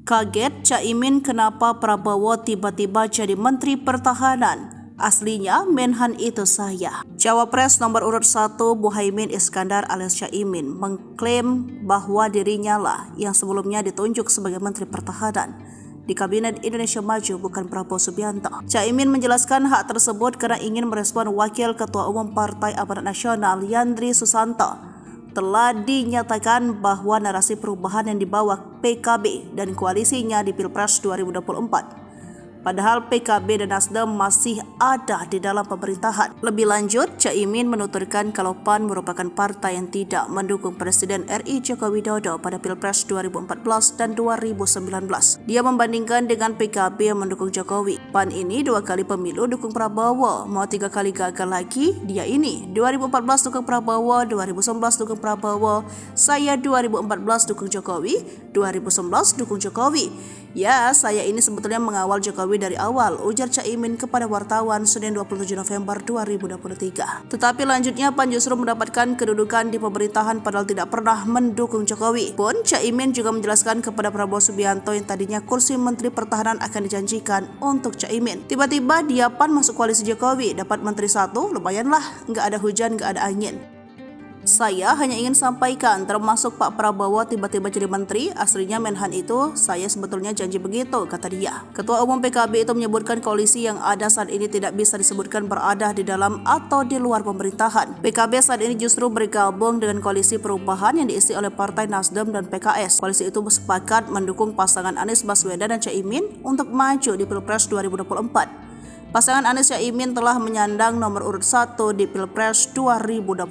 Kaget Caimin kenapa Prabowo tiba-tiba jadi Menteri Pertahanan? Aslinya Menhan itu saya. Cawapres nomor urut 1 Muhaimin Iskandar alias Caimin mengklaim bahwa dirinya lah yang sebelumnya ditunjuk sebagai Menteri Pertahanan di Kabinet Indonesia Maju, bukan Prabowo Subianto. Caimin menjelaskan hak tersebut karena ingin merespon Wakil Ketua Umum Partai Amanat Nasional Yandri Susanto telah dinyatakan bahwa narasi perubahan yang dibawa PKB dan koalisinya di Pilpres 2024. Padahal PKB dan Nasdem masih ada di dalam pemerintahan. Lebih lanjut, Caimin menuturkan kalau PAN merupakan partai yang tidak mendukung Presiden RI Joko Widodo pada Pilpres 2014 dan 2019. Dia membandingkan dengan PKB yang mendukung Jokowi. PAN ini 2 kali pemilu dukung Prabowo, mau 3 kali gagal lagi, dia ini 2014 dukung Prabowo, 2019 dukung Prabowo, saya 2014 dukung Jokowi, 2019 dukung Jokowi. Ya, saya ini sebetulnya mengawal Jokowi dari awal, ujar Caimin kepada wartawan Senin 27 November 2023. Tetapi lanjutnya PAN justru mendapatkan kedudukan di pemerintahan padahal tidak pernah mendukung Jokowi. Pun Caimin juga menjelaskan kepada Prabowo Subianto yang tadinya kursi Menteri Pertahanan akan dijanjikan untuk Caimin. Tiba-tiba dia PAN masuk koalisi Jokowi, dapat Menteri 1, lumayanlah, nggak ada hujan, nggak ada angin. Saya hanya ingin sampaikan, termasuk Pak Prabowo tiba-tiba jadi menteri, aslinya Menhan itu saya sebetulnya janji begitu, kata dia. Ketua Umum PKB itu menyebutkan koalisi yang ada saat ini tidak bisa disebutkan berada di dalam atau di luar pemerintahan. PKB saat ini justru bergabung dengan koalisi perubahan yang diisi oleh Partai Nasdem dan PKS. Koalisi itu sepakat mendukung pasangan Anies Baswedan dan Caimin untuk maju di Pilpres 2024. Pasangan Anies Caimin telah menyandang nomor urut 1 di Pilpres 2024.